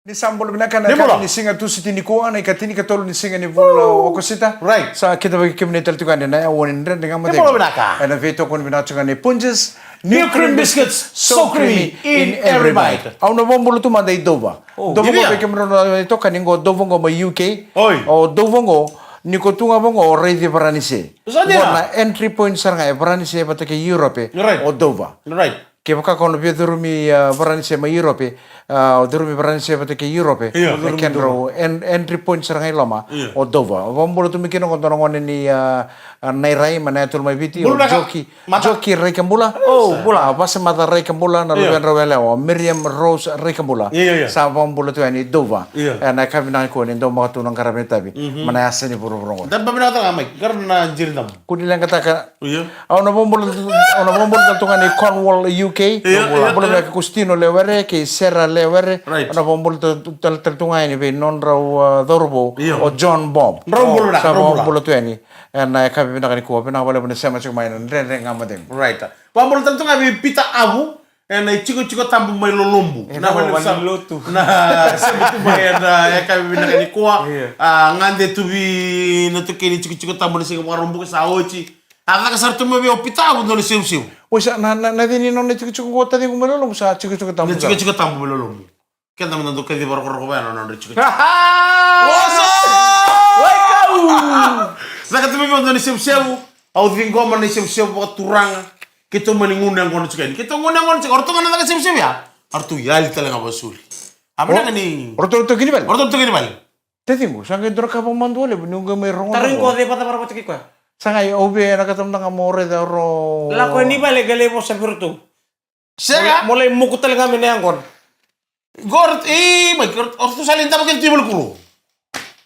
Ni sambol binaka na kami ni singa tu siti ni kuan na ikatini katolo ni singa ni vola okosita. Right. Sa kita bagi kami tel tukan na awonin ren dengan mate. Ni binaka. Ana veto kon binaka ni Punches New cream biscuits, so creamy in every bite. Au no bombolo tu manda idova. Dovo gini ko ya? kemro ito kaningo dovo ngo ma UK. Oi. O dovo ngo ni ko tunga bongo ready paranise. Saan dia? Na entry point saranga paranise batake Europe. Right. O dova. Right. Che baka kono bia durumi paranise ma Europe. Durumi paranise batake Europe. Iya. Kenro entry point saranga iloma. Iya. O dova. Bombolo tu mikino kon tono ngone ni nairai mana tul mai biti o Bulu naka- joki mata- joki rekambula. Oh, bula pas mata rekambula na Iya. lugan rawele o Miriam Rose rekambula. Iya, iya. Sa bombolo tu ani dova. Iya. Na kami na ko ni do mga tunang karame tabi. Mana asani buru buru. Dan pabinata nga, Mike. Karena jirinam. Kuni lang kata ka Iya. Ono bombolo tunga ni Cornwall UK. Iya, Bombolo iya. ka Custino lewere ke Serra lewere. Right. Ono bombolo tunga ni be non raw Dorbo Iya. o John Bob. Rombolo na, Sa rombolo. bombolo tu ani. Na kami na ko pinakabala mo sama sa mainan ren ngamadeng. Right. Pabolo tanto nga pita abu. Na chiko tambu may lolombu. Na no, wala sa maniluto. Na sa tu may na kami binakani kuha. Iya. Ngande tu bi na tu kini chiko tambu na singa mga rombu sa ochi. Ang nakasar tu may pita abu no siu. Wisa na dini non chiku chiku ko tadi kumelo sa chiku chiku Na tamu. chiko tambu may lolombu. Kaya naman nando kaya di baro ko ba no chiko. Wasa! Saka tu may mga siu. Au vingo man siu mga turang. Kita meningundang kono sekali. Kita ngundang kono sekali. Orto kan siu ya. Artu yali talaga basuli. Apa na kani? Orto gini bal. Orto tu kini bali. Tetingo sanga dora ka pamandole nunga may rongo. Tarin ko de pata para patiki ko. Sanga obe na katam nga more da ro. La ko ni bale gale mo sa virtu. Siya Mulai muku talaga minangkon. Gort may orto salin tamo ken tibul kuro.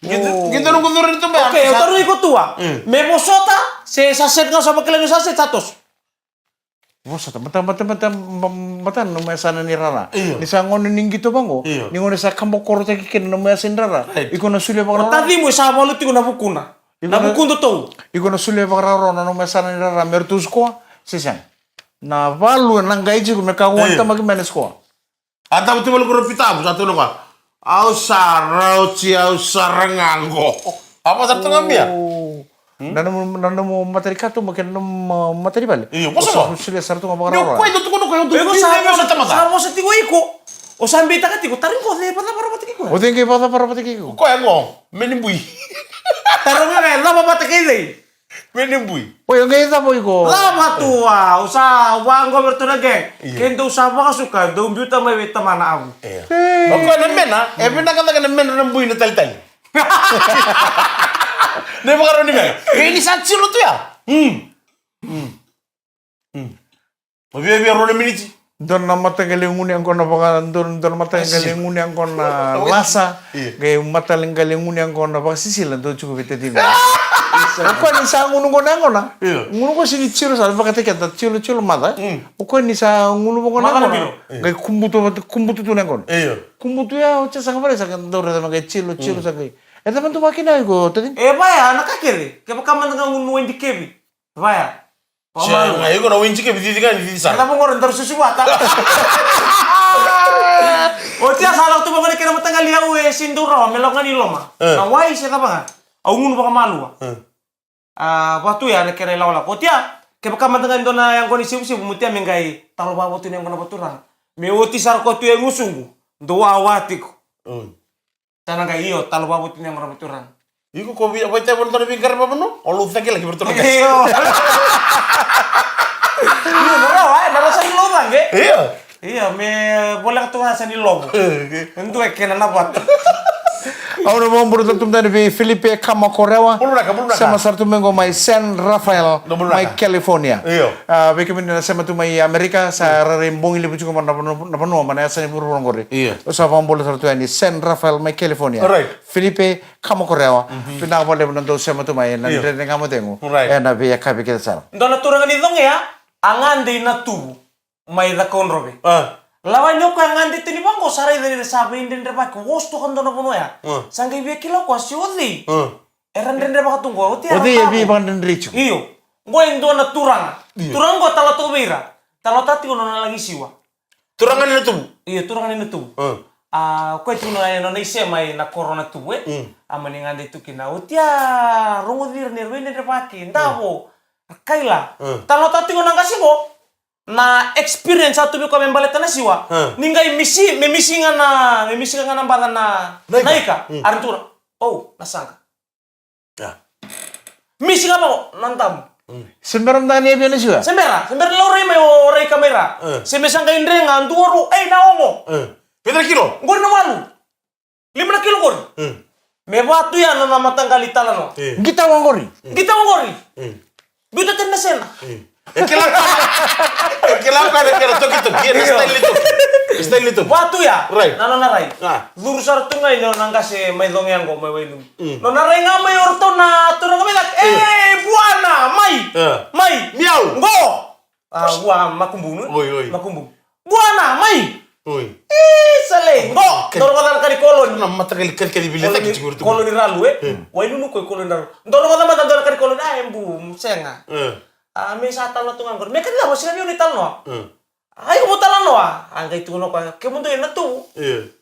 Gitu nung kuno rin to ba? Okay, taru ko tua. Me bosota se saset nga sa baklan sa saset satos. Wasa mata no may sana ni Rara. Iyo. Ni sa ngono ning gitu bango. Iyo. Ni ngono sa kambo korte kikin no may sin Rara. Right. Iko na sule ba Rara. Tadi mo sa malu ti ko na bukuna. Na bukun to. Iko na sule ba Rara no may sana ni Rara mertus ko. Sisan. Na valu nang gaiji ko me kawanta magmenes ko. Ata mo tibul kuro pita mo sa tulo ka. Au sarau au sarangango. Apa sa tengah ya? Nano mo materi kato makin materi bale. Iyo, masa ba? Sule sarto nga ba Yo Rara. kwai do tuko ko Ego do. sa Sa tama sa mo sa ti ko. O sa ambita ka ti ko tarin ko de pata para patiki ko. O dengue para patiki ko. Ko ngo, menimbui. Taru nga la ba patiki de. Menimbui. O yung gaita po iko. La tua, usa wang go bertu na geng. Kendo sa ba kasuka do biuta may weta mana abu. Iya. Ko na mena, e bina kata kana mena na bui na tal. Ne ba karon ni men? Ini sa chilo to ya. Biar ro miniti. Don na matagal nguni ang na baka don matagal nguni ang na lasa. Gay matagal nguni ang na baka sisilan do chuko biteti. Ko ni sa ngunu ko na. Ngunu ko sini chilo sa baka teka ta chilo mata. Ko ni sa ngunu ko na. Gay kumbuto to na kon. Iya. Kumbuto ya o sa kabare sa do ra gay chilo sa gay. Eta man to makina ko tadi. Baya nakakiri. Kaya ka man nga unmuin di kebi. Baya. Siya nga iko na winchi ke bititi ka ni sa. Kata mo ngoron terus susuwata. O tiya salah tu bangane kena matanga liya uwe sinduro melongan ni loma. Na wai siya tapa nga. Au ngunu baka malu. Waktu ya na kena lawla. O tiya kaya ka matanga ndona yang koni sibu mutia mengai talo bawa tu yang kona baturang. Me oti sar ko tu yang usungu. Do awati ko. Tanang kay iyo talo bawa tu yang kona baturang. Iko ko bi apa ta bon tar bingkar pa no? Olu ta lagi bertolak. Iyo. Iya, nara sa ilobang eh. Iya. Iya, me boleh ketua sa nilobo. Untuk ekena na buat. Ahora vamos por tanto de Felipe Camacorewa. Bulunaka. Sama sartu mengo mai San Rafael, Bulunaka. mai California. Iyo. Beke mina sama tu mai Amerika sa rarimbong ili bucu mana mana sa ni puru ngore. Iya. Sa vamos por sartu ani San Rafael, mai California. Alright. Felipe Camacorewa. Pina boleh menando sama tu mai nanti ngamo tengu. Alright. Na be kabe kita sar. Ndona turangan itong ya, angan de na tu may dakon robe. Lawan nyo ka angan de tini bangko saray dari sabi indin reba ko wosto kan dona puno ya. Sanggai biya kilo ko siodi. Eran den reba katunggo oti. Odi ebi bang den richu. Iyo. Ngoy ndona turang. Turang go talo to bira. Talo tati ko na lagi siwa. Turangan na tubo. Iyo turangan ni tu. Koe tuna no nei se mai na corona tue. Amani ngande tu kina utia rungudir ni ruin ni paki. Ndavo. Kaila. Talo tati ngona kasimo. Na experience satu bi ko membaleta na siwa. Ningai memisi ngana bala na naika. Artura. Oh, nasangka. Ya. Misi ngapa nantam. Sembarang tani dia nasiwa. Sembera lore mai ore kamera. Semesang ka indre nganduro naongo. Berapa kilo? Ngor na malu. 5 kilo ngor. Me batu ya na matanggali talano. Kita wangori. Kita ngori. Bita tenda sena. Kelaukan toki style itu. Batu ya. Right. Nana narai. Lurus tungai no nangkase mai dongean ko mai welu. No narai ngamai orto na turang kami buana mai. Miau. Ngo. Gua makumbunu. Oi. Makumbu. Buana mai. Oi. Sale. Ngo. Doro kadang kali kolon. Na mata kali bilet lagi cigur tu. Kolon ralu Wailu nu ko kolon ralu. Doro kadang mata doro kali kolon embu senga. Me sa talo tungan ko. Me kan la bosina ni talo. Ay ko talo no Angkai tu no ko. Ke mundo na tu.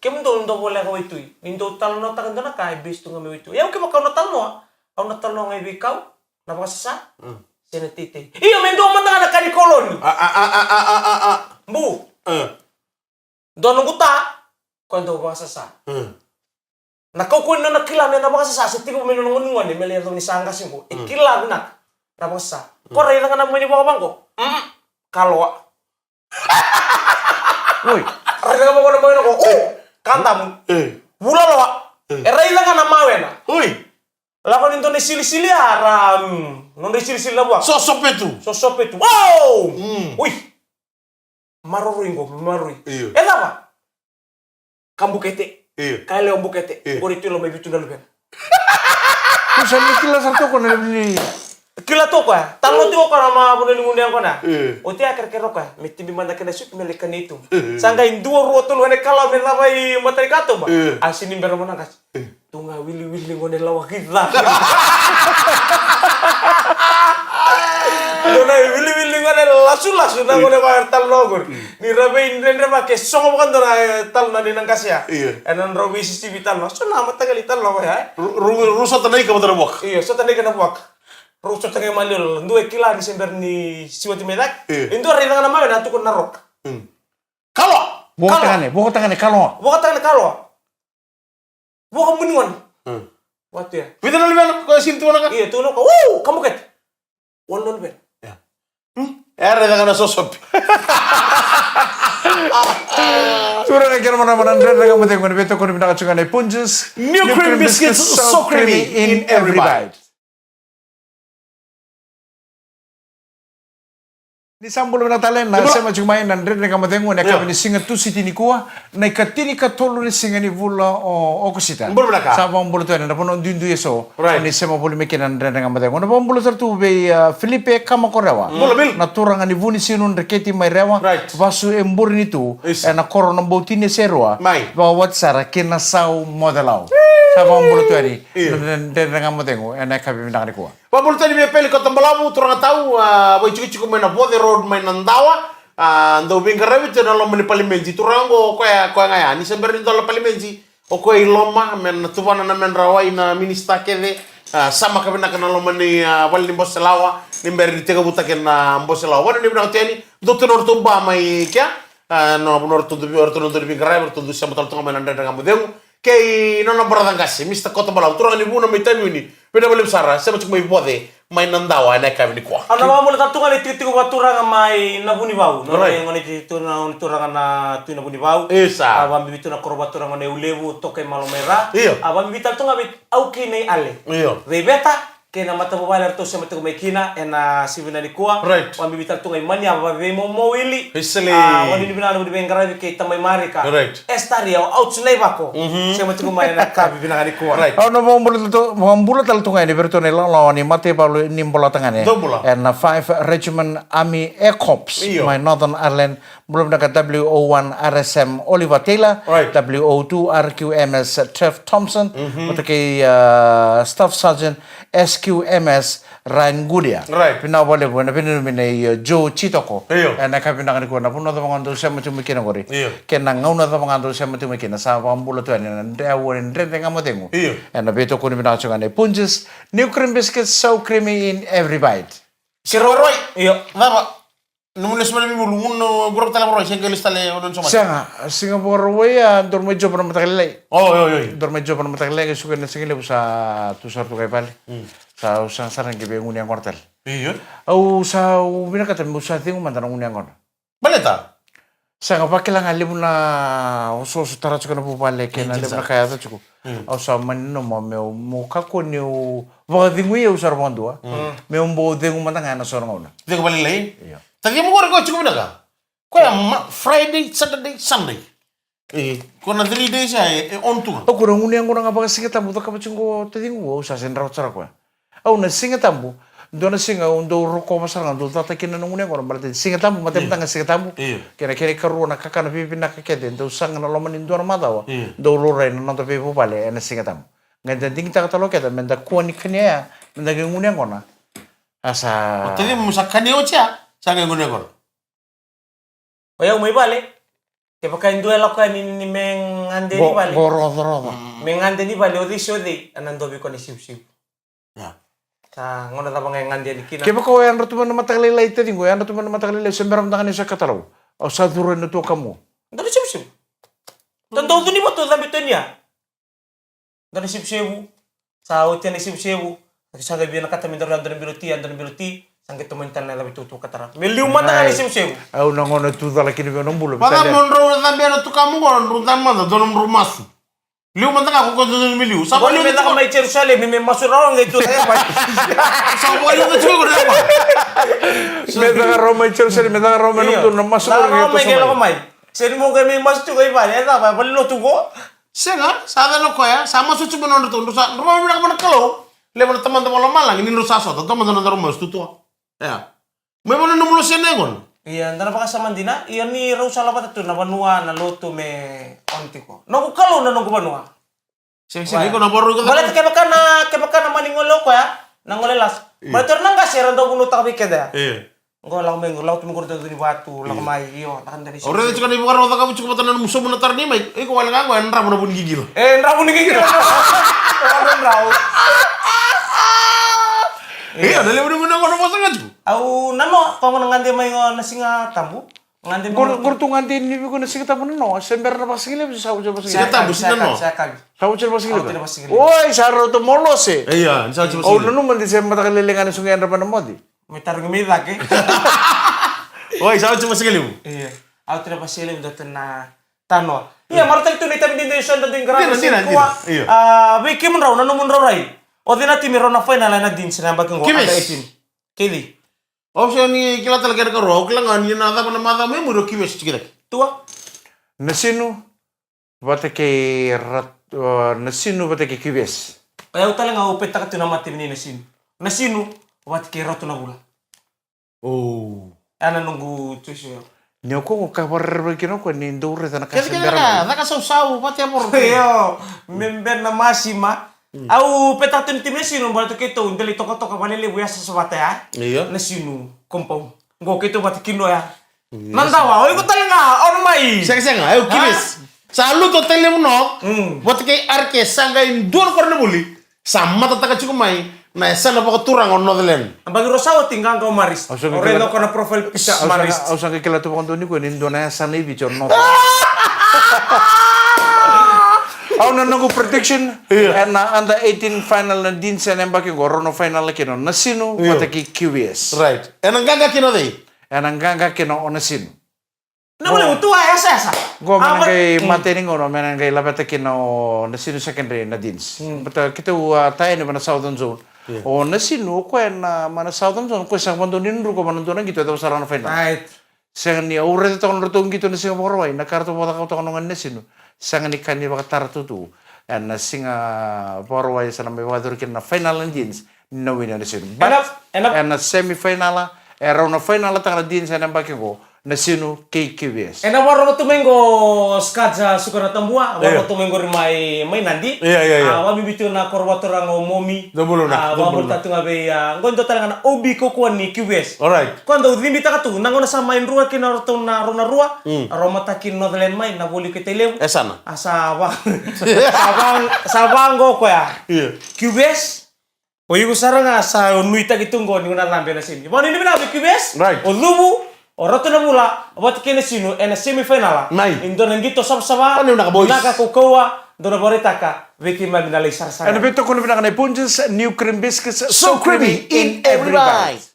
Ke mundo ndo boleh ko itu. Nindo talo no takan na kai bis tu ngame itu. Ya ke makau no talo. Au na talo ngai bikau. Na ba sa? Senetite. Iyo mendo manda na kali kolon. Bu. Dono guta, kwento ba sa. Nakau ko na nakila na ba sa tipo meno ngunguan ni mele ni sanga singko. Ikila na ba sa. Ko rai na na mo ni ba bangko. Kalwa. Woi, rai na mo na ko. Kantamu. Bula lo. Rai na na mawena. Oi. Lakon into ni sili-sili aram. Non di sili-sili la buat. Sosok itu. Wow! Wih. Maruri. Apa? Kamu kete. Kale ombu kete. Gori tulo mai bitu dalu ben. Kusa nikila sarto ko na ni. Kila to ko. Talo to ko nama bunen ngundian ko na. Oti akar kero ko. Miti bi manda kena suk melekan itu. Sangga induo ruoto lu ne kala men labai matari kato ba. Asini mbero monakas. Tunga wili ngone lawa kita. Dona wili ngone lasu na ngone ba tal logor. Ni rabe indre ba ke songo bukan dona tal na dinang kasya. Enan robi sisi vital no. So na matagali tal lo ya. Ruso tanai ka motor buak. Iya, so tanai kana buak. Ruso tanai malil. Ndu kila di sember ni siwati medak. Indu ari na ma na tukun narok. Kalau. Buka tangane kalau. Bukan benuan. Waktu ya. Kita nak lihat kau sintu nak. Iya, tuh no. Kamu ket. Wondon ben. Ya. Ada dengan sosok. Surah negara mana-mana dan kamu tengok betul kau minta kacungan punches. New cream biscuits so creamy in every bite. Ni sambul na talen na sema chumai na ndre kama tengo na kama ni singa tu siti ni kuwa na ikatini ka tolu ni singa ni vula o kusita. Sa bambulu tu na pono dundu yeso. Ni sema bolu meke na ndre kama tengo na bambulu tu be Filipe kama korewa. Na turanga ni vuni sinu ndreketi mai rewa. Vasu embur ni tu na korona botine serwa. Ba watsara kena sau modelau. Sa bambulu tu ari ndre kama tengo na kama ni kuwa. Babul tadi me pele ko tambalamu turang tahu boy cuci mena bode road main nandawa ndo binga rawi tena lo meni palimenji turango ko ngaya ni sember ni lo palimenji o ko iloma men tuvana na men rawai na minista kede sama kabina kana lo meni walni boselawa ni ber di tega buta na boselawa wana ni bina teni do tenor tumba mai kya no bonor tu do binga rawi tu sama tal tunga men anda ngamu demu kei nona beradang kasih mista kota balau turang ni buna mai tani ni beda boleh besar saya macam mai bode mai nandawa na kami ni kuah ana mamu le tatunga le titi ko turang mai na buni bau no ngoni titi na turang na tu na buni bau esa abam bitu na korba turang na ulewu toke malomera iyo abam bital tunga bit au kini ale iyo rebeta kena mata babalar to sama tuku mekina ena sivina ni kuah wambi bital tunga imani aba be mo wili isli wani ni bina no di bengara ke tamai marika estaria out bako sama tuku mai na kabi bina ni kuah no bambulu tal tunga ni berto ne lawan ni mate palu ni bola tangane and 5 Regiment Army Air Corps my Northern Ireland belum dekat WO1 RSM Oliver Taylor, Right. WO2 RQMS Trev Thompson, untuk Staff Sergeant SQMS Ryan Gudia. Right. Pina boleh buat, pina Joe Chitoko. Iyo. Nak pina kan kuana pun ada pengantul saya macam mikir ngori. Iyo. Kena ngau na pengantul saya macam mikir. Sa pambula tu ani nda awon nda tengah matengu. Iyo. Na beto ko ni pina chungane punches, new cream biscuits so creamy in every bite. Si Roy. Iyo. Napa? Nulis mana mulu uno buruk tala Roy sengkel istale odon soma. Sianga, Singapore way dorme job na matakalay. Oh, yo. Dorme job na matakalay kasi suka na singile sa tusar tu kay pali. Sa usang sarang gibe ngunyang kwartel. Iyo. Au sa binakatan mo sa tingo man tanong ngunyang kono. Baleta. Sa nga pakilang alim na uso tara chuko na pupale kena alim na kaya ta chuko. Au sa manino mo kako ni wa dingui usar mondua. Me umbo dingu matanga na sorong ona. Dia kembali lagi. Iya. Tadi mo ko cukup naga. Ko ya Friday, Saturday, Sunday. Ko na 3 days ay on to. Au kurang ngunyang kono nga singa tambu to kapachungo tadingu usa senra utsara ko. Au na singa tambu. Dona singa undo roko masarang do tata kina nung ngunyang kono berarti singa tambu matem tanga singa tambu. Iya. Kira karu na kakana pipi na kakede do sang na loman indo na madawa. Iya. Do lore na to pipi pale na singa tambu. Ngada ding ta katalo keda menda kuani kanya menda ngunyang kono. Asa Tadi mo sa kanyo cha. Sa kanyo ko. Oya umay bale. Kaya pagkain duel ako ni meng ande ni bale. Goro. Meng ande ni bale odi odi anandobi ko ni sip. Ya. Sa ngono ta bang ande ni kina. Kaya ko yan ratu man matakalilay tadi ko yan ratu man matakalilay semberam tangan sa katalaw. O sa duran na to kamo. Dari sip. Tanda to ni ba to sabi to niya. Dari sip. Sa hotel ni sip. Kasi sa gabi na katamin dari biluti. Sangkit tumental na labi tutu katara. Miliu man na ni sip. Au na ngono tu dala kini no bulo. Pada monro na biya to kamu ko rundan man donom rumas. Liu man ka ko don miliu. Sa Bali liu meta ka may Jerusalem, may masuraw ng ito. sa liu ka chuko na ba. Meda ka Roma Chelsea, meda ka Roma no na masuk Nah, ngeto may sa. gelo kamay. Sino mo kay may mas tu kay ba? Eta ba bali lo tugo? Senga, sa no ko ya, sama su chuko no to sa no mo na kalo. Le mo teman-teman lo malang ini no sa so, teman-teman no rumas tu to. Ya. May mo no mulo senegon. Iya, ndana baka sa Mandina, iya ni Rosa labat tu na banua na loto me onti ko. No ko kalo na no ko banua. Sing ko na baru ko. Balik kay baka na maningolo ko ya. Nangolelas. Batur nang ka sira ndo buno ta bikeda. Iya. Ngo lang mengo laut mo kurdo ni batu, lang may iyo, takan dari. Ora itu kan ibu karo ta kamu cukup tanan musuh mo tar ni mai. Iko wala nga ngwan ra mo bun gigil. Ndra mo ni gigil. Ndra. Iya, dali mo na ko mo sangat. Au nano pa mo ngande may ngo nasinga tambu. Ngande mo. Gurtungan din ni ko na sigata mo no, sember na pasigile sa ujo pasigile. Sigata mo sino no. Saya kag. Sa ujo pasigile. Sa ujo pasigile. Oy, saro to molos eh. Iya, sa cukup. O no man di sa matakalilingan sungai na pa na modi. May tarong mi lagi. Oi, sa cukup sige mo. Iya. Au tira pasigile do na tano. Iya, marta itu ni tamin din sa din grabe. Iya. We kim raw nanu mun raw rai. O dina timi raw na final na din sinamba ko Kimis. ada itim. Kili. Option ni kila talaga ka ro, kila nga ni nada pa na mata mo mo ki mes tikira. Tua. Nasino bate ke nasino bate ke kibes. Kaya utala nga upet ka tuna mati ni nasin. Nasino wat ke rato na gula. Oh. Ana nunggu tusyo. Nyo ko kabar kino ko ni ndore ta Kasi nakasembera. kaya naka saw pati amor. Yo, member na masima. Au petatun tim nasino bato kito ndeli toko balele buya sa sabata ya. Iya. Nasino kompong. Ngo kito bat kino ya. Nandawa, oy ko talaga on mai. Sanga, ayo kimes. Salu to tele mo no. Bot kay arke sanga indor ko na buli. Sama tataka cukup mai. Na sana pa turang on nodelen. Bagi rosawa tinggal kau maris. Orelo kona profile pisa maris. Au sang ke kila to ko ni ko ni ndona sana ibi chon no. Au na nangu prediction na under 18 final na din sa nembaki gorono final kino nasino bate ke QS. Right. Enang gaga kino dei. Ananganga kino onasino. Na boleh utua esa. Go man kay matering ono man kay labata kino nasino secondary na dins. But kita tayo ni mana Southern Zone. O nasino ko na mana Southern Zone ko sang bando ninru ko man doon gitu daw sarana final. Right. Sang ni ore to kono rutong gitu na Singapore way na karto mo ta ko kono nasino. Sang ni kanni baka tartu tu. And na singa Borway sa may wadur kin na final na dins no win na nasino. Enough. And na semi final era una final tanga din sa nambaki ko. na sino KQBS. Ena waro tumengo skaja sukara tambua, waro tumengo rimai mai nandi. Iya. Wa bibitu na korwatora ngo momi. Dobolo na. Wa bolta tunga be ngondo talanga obi ko ko ni QBS. Alright. Quando limita ka tu nangona sa main rua kina roto na rona rua, aroma takin Northern mai na boli ke teleu. Esana. Asa sabango ko ya. Iya. QBS. O yugo saranga sa nuita kitunggo ni una lambe na sini. Bani ni bina QBS. Right. O lubu o roto na mula, wat kene sino ena semifinal. Nai. Indona ngito sama-sama. Ano yung naka-boys? Nakakukawa, dona boritaka, viki magnalay sarsara. Ano bito ko na pinaka punches, new cream biscuits, So creamy in every bite.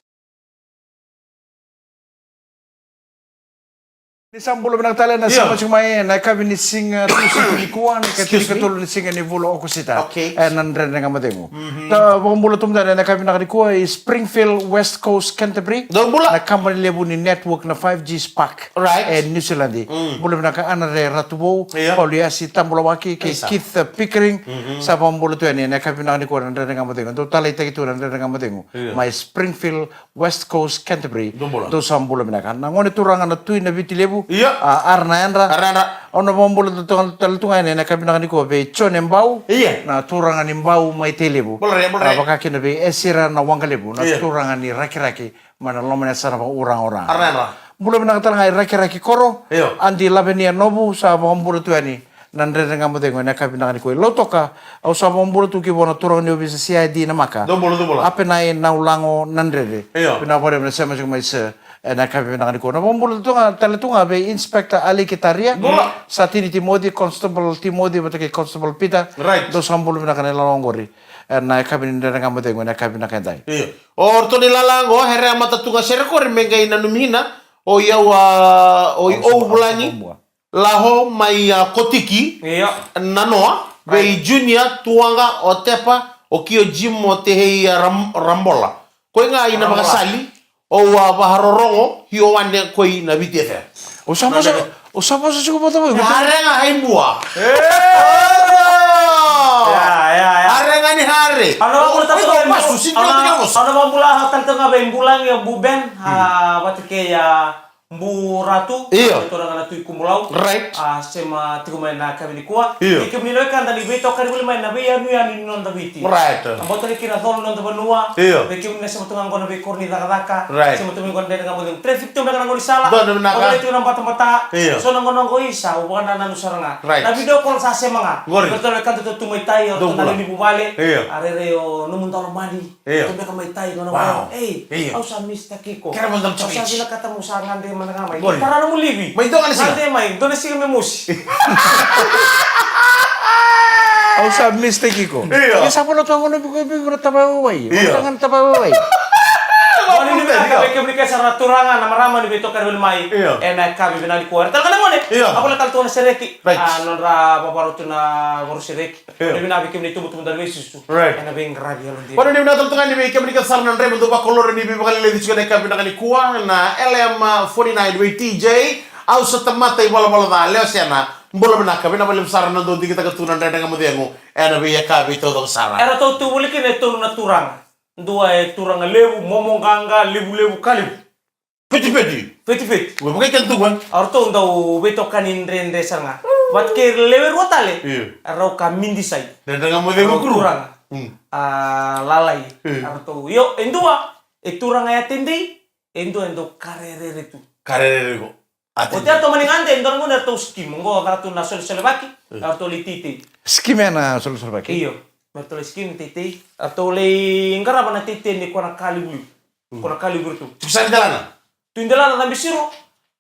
Isang bulo binagtala na sama chumay na kami ni singa tusi ni kuan katili katulong ni singa ni vulo ako sita. Okay. Nandre nga madengo. Ta buong bulo tumda na kami nakadikuha is Springfield West Coast Canterbury. Dong bula. Na company level ni network na 5G Spark. Right. New Zealand. Bulo binaka anare ratubo. Yeah. Pauliasi tambulawaki kay Keith Pickering. Sa buong bulo tuyan na kami nakadikuha nandre nga madengo. Do talay tagito nandre nga madengo. May Springfield West Coast Canterbury. Dong bula. Do sa bulo binaka. Nangone turangan na tuy na bitilebu. Iya. Arna Andra. Arna. Ono bombolo taltungan na kami na ko be chonembau. Iya. Na turangan imbau mai telebu. Boleh. Baka kina be esira na wangalebu. Na Iya. turangan ni raki-raki mana lomena sana ba orang-orang. Arna. Bulo na katanga raki-raki koro. Iya. Andi labenia nobu sa bombolo tuani. Nandre nga mo dengo na kami na ko lotoka au sa bombolo tu ki bona turangan ni obisa CID na maka. Dong bula. Ape na naulango nandre. Iya. Pinapore na sama mai se na kami na ko na bombolo tu nga talatunga be inspector Ali Kitaria sa tini Timothy Constable Timothy batake Constable Peter Right. do sambolo na kanela longori na kami na nga mo dengo na kami na kandai Iya. Orto nilalango here amata tunga serko rimengai na numina o yawa o bulangi laho mai kotiki Iya. nanoa be junior tuanga o tepa o kio jimo te hei rambola ko nga ina makasali o baharorongo hio wande koi na bitefe usama sa sigo bota mo hare nga haimbua Ya. hare nga ni hare Ano ba pula tato Ikaw, pasu, sinto na tingamos. Ano ba pula tanto nga ba imbulang ya buben batike ya mbu ratu Iya. to na tu kumulau Right. sema tikumai na kami kuwa Iya. ikimnilo kan dali beto kan buli mai na be ya nu ya ni non da biti Right. Amboto ni kina tholo non da banua Iya. bekim na sema tungang kono be korni daka Right. sema tungang kono dega ngomong traffic tu mereka ngoli sala Doon na naka. itu nang bata Iya. so nang ngono isa ubukan na nusaranga Right. na video call sa sema nga Ngori. betul kan tu tumai tai o Dong na pula. ni bubale Iya. arere o numun talo mani Iya. tumbe ka mai tai ngono Wow. eh Iya. au sa Mr. Kiko Kaya mo dam Au sa chapich. sila kata mo sa ngande man nga mai Ngori. para mo libi May ito ka na siya. Ngande mai do na siga memus au sa mistake ko Iya. sa pala to ngono ko be tabawi Iya. tangan tabawi Wani ni ka be kemri ka sa turangan na marama ni beto kan mai Iya. kami binali kuar tal kana ngone Iya. aku la tal to na sereki Right. non ra babaro tu na gor sereki Iya. ni binabi kemni tumu dal wesu Right. ena be ngrabi alon dia Pada ni natal tungan ni kami ka sarnan remo do bakolor ni bi bakal le dicho na kami na kuwa na LM49 way TJ au sa tamata wala da leo siana mbola na kami na balim sarnan do di kita ka tunan da nga modengo ena bi yakabi to do sara era to tu buli kene to na turang dua turang lebu momonganga lebu kalibu peti feti we bukai kan tuan Arto ndau beto kanin rende sanga. Wat ke lewer wotale. Iya. Arau ka mindi sai. dan nga modengo kuru Turang. Lalai. Iya. Arto yo endua turang aya tendi endo karere tu. karere go O te ato maningande endor ngone to skim ngo ratu na sol selebaki. Arto lititi. skimena solo baki Iyo. Arto skim titi. Arto le ngara bana titi ni kona kalibulu. Kona kalibulu tu. susah jalan Tundela na bisiro.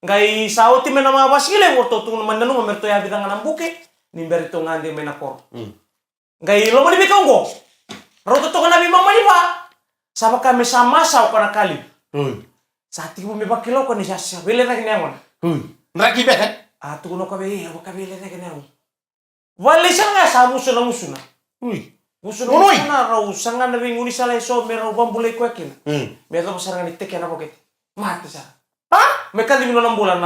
Ngai sauti mena ma basile worto tu mandanu merto ya bidang nambuke nimber to ngande mena kor. Ngai lo mani bikongo. Roto to kana mama ni ba. Saba kame sama sa kana kali. Sati mo me bakilo ko ni sasa bele na kinamon. nraki be kan Tu no ka be ka bele na kinamon. Wali sanga sa musuna musuna. Musuna Unoi. musuna rau sanga na binguni sala so mero bambule ko akin. Me to saranga ni teke na poket. Mati sa. Mereka di minum bulan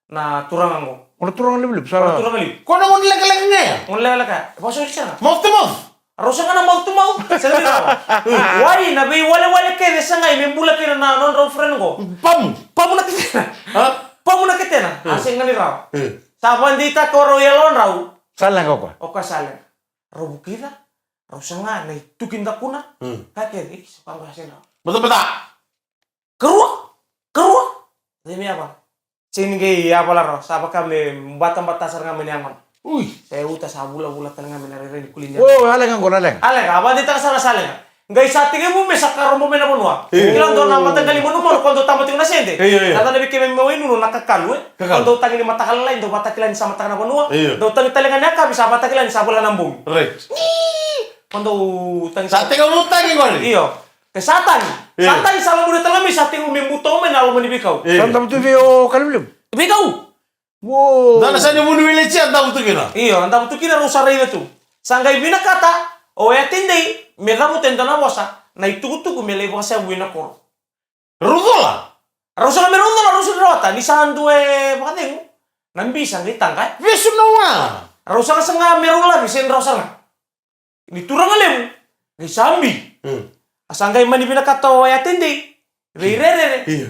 na turangan ko. ono turang lebih sara Turangan li. kono ngon lek nga Ngoleh ka. Pasok siya. mouth to mouth Arosa ka na mau tu mau. Sabi ko. Why na be wale ke de sanga me bula ke na non ro friend ko. pam Pamuna kitena. Ha? Pamuna kitena. Asing ngani raw. Saban dita koro yelon raw. Salah kau kau. Oka sale. Raw bukira. Raw sanga na itukin dakuna. Kakek iki sepang hasil. Betul-betul. Kerua. Demi apa? Sini gay apa lah raw. Sapa kami batang-batasar ngamen yaman. Saya utas sabula-bula tengah menari di kulinya. Oh, aleng kau aleng. Aleng, apa dita kasara sale. Ngai sa tingin mo mesa karo mo mena bonwa. Ilang do na matagali mo no kondo tamo tinga sente. Kata na bikeme mo inu nakakalu kondo tangi ni matakal lain do matakilan sa matakana bonwa. Do tangi talengan yaka bisa matakilan sa bola nambung. Right. Kondo tangi Sa tinga mo tangi ko ni. Iyo. Kesatan. Satan sa mo talami sa tingo membuto men alo mo ni bikaw. Santa betul vio kaliblim. Bikaw. Wow. Dana sa ni mo ni wile siya daw to kina. Iyo, anda betul kina rusare itu. Sanggai bina kata o ya tindei meramu tendana wasa na itukutuku mele wasa wina kor. Rudola. Rosa na meron na rosa rota ni sandu bakateng. Nambisa ni tangkai. Visu na wa. Rosa ka sanga meron la bisen rosa na. Ni turang alem. Ni sambi. Asanggai mani bina kato ya tindei. Reirere. Iya.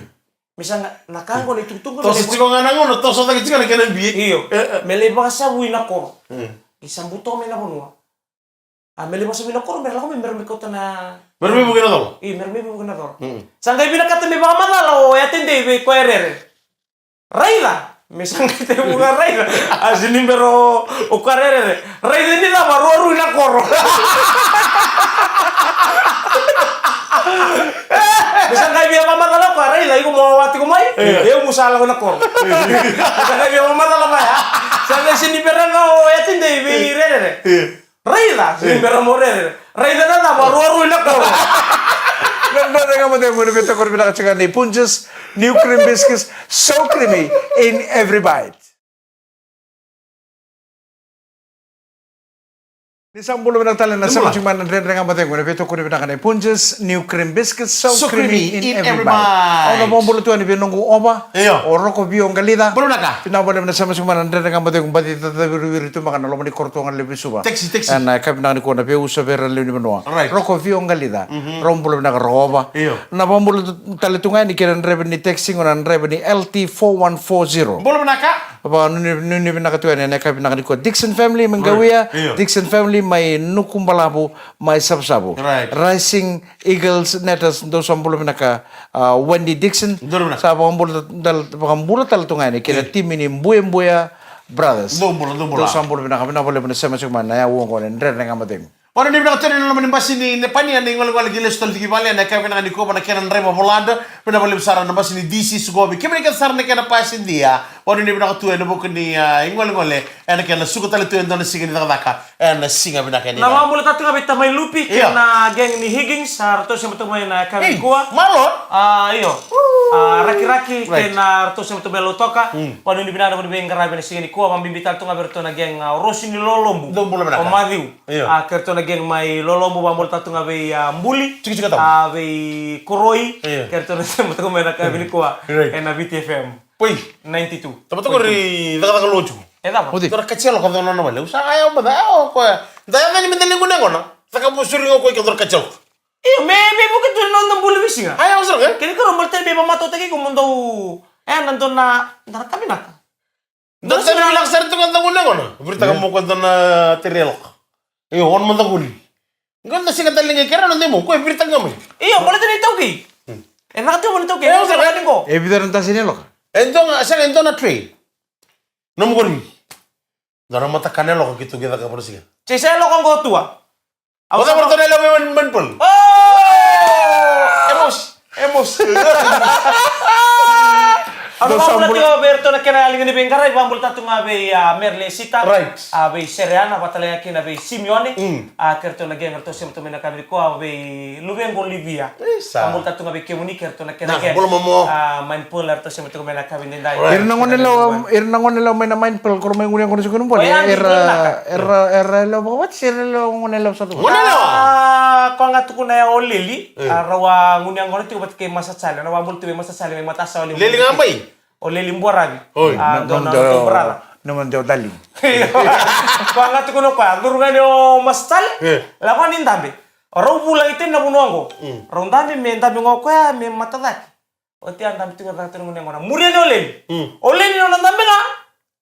Misanga nakango ni tukutuku. Tosa tiko nga nangono, tosa ta kitika na kena bi. Iyo. Mele wasa wina kor. Isambuto me na bonwa. Mele wasa wina kor merla ko mermi ko na. Bermi bukan tol. Mermi bukan na. Sanggai bina kata me ba madala o ya tindei be ko erere. Raila. Misang te bukan Raila. Asini pero o karere. Raila ni la baru na kor. Sanggai biya mamadala ko Raila iko mo wati ko mai. Eu musala ko na kor. Sanggai biya mamadala ba ya. Sanggai sini pero no ya tindei be rere. Raila, sini pero mo rere. Raila na baru na kor. Nanda dengan mata yang berbeda korbina kacang ni Punches New Cream Biscuits, so creamy in every bite. Di sambul benang talen nasi macam mana dengan mata yang berbeda korbina kacang Punches New Cream Biscuits, so creamy in every bite. Orang bombol tu ni bingung apa? Orang ko biong galida. Belum nak? Pina boleh nasi macam mana dengan mata yang bati tata biru itu makan lalu mani kortongan lebih suba. Teksi. Nah, kami nak ni kau nak usaha berlalu ni benua. Roko biong galida. Rombol benang roba. Na bombol tali tungai ni kira reben ni texting orang reben ni LT4140. Belum nak? Apa nuni benang tu ni nak benang ni kau Dixon family menggawia. Dixon family may nukumbalabu may sabsabu. Rising Eagles netas do sambul benang Wendy Dixon. Sa bombol tal tungai ni kira tim ini Mbuya Brothers. Do sambul benang boleh benang sama macam mana ya uang kau ni dengan mata. Orang ni bilang tadi nama ni basi ni nepani yang ngol gile stol tiki bali na kaya ni ko na kaya rema volanda pina bali besar na basi ni DC sugobi kaya ni sar na kaya pasin dia orang ni bilang tu na bukan ni ngol na kaya suka tali tu yang na singa ni taka na singa bina kaya ni nama mula tatu ngabit tamay lupi na geng ni Higgins harto siya matumay na kami kuha malon iyo raki-raki kena harto siya matumay lutoka pano ni binara mo ni beng garabi na singa ni kuha mambibital tu ngabit na geng Rosi ni Lolombu o Madiu kerto na geng may Lolombo bambol tatu ngabe mbuli ave koroi kerto na siya matumay na kami ni kuha na BTFM Poi 92 tapi tu kau ri tak lucu apa tu orang kecil kau tu nana balik usah ayam pada kau daya ni mental ni guna kau tak kau suri kau kau orang kecil iyo me bukan tu nonton bulu bisi nga ayam usah kan kini kalau bertel beba mato tadi kau mundo nonton na kami nak dan saya bilang saya tu kan tak guna kau berita kamu kau tu na terelok iyo orang mana kau ni kau tak sih kata lagi kira nanti mau kau berita kamu iyo boleh tadi tahu ki enak tu boleh tahu ki usah kan kau Evidente sini loh. Entong asal entong na trade. Nom gori. Dara mata kanelo gitu kita ka persigan. Cesay lo kang go tua. Ako sa porto nila menpol. Emos. Ano ba mula tiyo Berto na kinaling ni Bengkara ibang bulta tunga be Merlesita. Right. Be Seriana batalaya kina be Simeone. Kerto na geng kerto sim tumena kami ko be Lubengo Olivia. Ambul ta tunga be Kemuni kerto na kina geng. Main pool kerto sim tumena kami nindai. Irnangon nila may na mindful kung may ngunyang kung sugunong po. Era lo what sila lo ngunelo sa tuwa. Ko nga tukuna ya Olili. Rawa ngunyang kono tiyo bat kay masasali. Rawa ambul tiyo masasali may matasa Olili. Lili ngambay. O lilimbuarag. Doon na tumbrala. Naman daw daling. Kung nga ito kuno pa, durugan yung mastal, lakuan din tabi. Raw bulang ito na bunuang ko. Raw dami, may dami nga ko, may matadak. Otian tambi tu kata tu ngone ngona. Murian olen. Olen ni nona tambi na.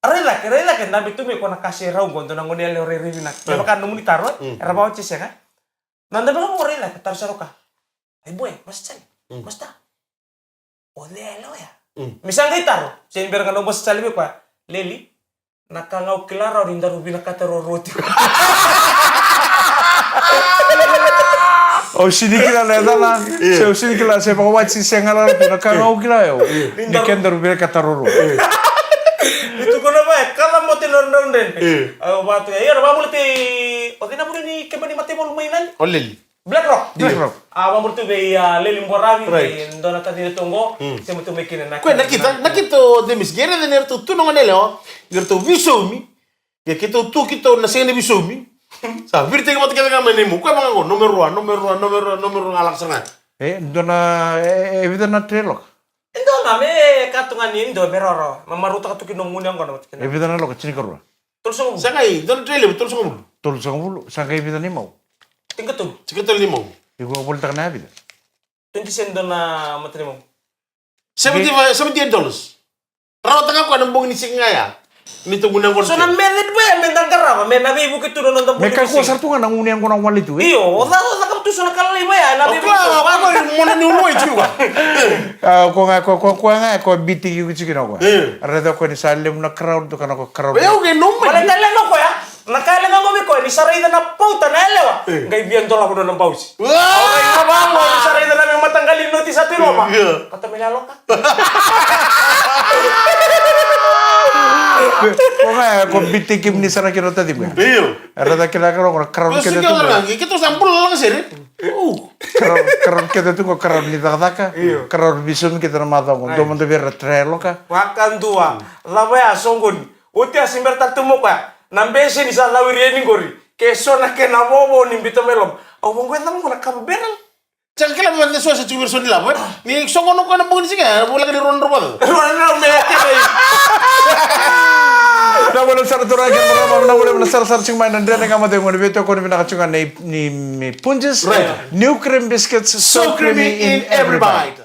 Rela ke tambi tu me kona kasih rau gonto na ngone le ore rivina. Coba kan numuni taro. Era bawa cis ya kan. Nanda ba mo rela ke tar saroka. Ay boy, mas chan. Mas ta. Ole lo ya. Misal kita taro. Sen ber kan bos cali be kwa. Leli. Nakangau kilara rinda rubina kata roti. O sini kila leda na. Se o sini kila se bawa ci sengala na kangau kila yo. Ni kender bere kataroro. Itu kono ba kala mo tinondon den. Ayo batu ya ba multi. O tina puri ni kebani mate mo mainan. Oleli. Black Rock. Black Rock. Ba multi be ya leli ngoravi ndona tadi tongo. Se mutu mekine na. Kue nakita demis gere de nerto tu no ngane leo. Gerto visomi. Ya kita tu kita na sene visomi. Sa virte ke matka ka menemu. Kue mango nomor alak sangat. Dona evita na trelo. Indo na me katungan ni indo beroro. Mamaruta katuki no nguni ngono matkene. Evita na lo chini korwa. Tulso Sangai don trele betul songom. Tol sang bulu sang evita ni mau. tingkatul. Sekitar limo. Igo bolta na evita. 20 sen na matrimo. $70. Raw tengah ko anong bong ni singaya. Nito gunang ko. So na melet ba mendan karama men na bibu kitu no ndo. Me ka ko sartu nga nangunian ko nang wali tu. Iyo, oda kam tu so na kalali ba ya na bibu. Ako mo na ni ulo juga. Ko biti yu chiki na ko. Arada ko ni salim na crowd to kana ko crowd. Pero que no me. Wala tala no ko ya. Nakala nga ko ni saray na pauta na elewa. Ngay biyan dola ko no ng pause. Okay, mabamo ni saray na may matanggalin notice sa Roma. Kata milalo ka. Ko biti kim ni sara kiro tadi ba. Iyo. Arada kila ko crowd Pero ke sige tu. lang, kita sampul lang sir. Crowd ke tu ko crowd ni daka. Crowd bisum kita na mata ko. Do mo de ver trelo ka. Wakan tua. Labaya songon. Uti asimber tatumo ka. Nambese ni sa lawiri ni gori. Keso na ke na bobo ni bito melom. O mo kwenta mo na kamberal. Jangan kila mo na so sa chuwir so nila. Ni songono ko na bong ni sige, wala ka ni ron ron. Wala me ate. Na wala sar tura ke na wala sar sing man ndre nga mate mo beto ko ni nakachunga ni punches. New cream biscuits so creamy in every bite.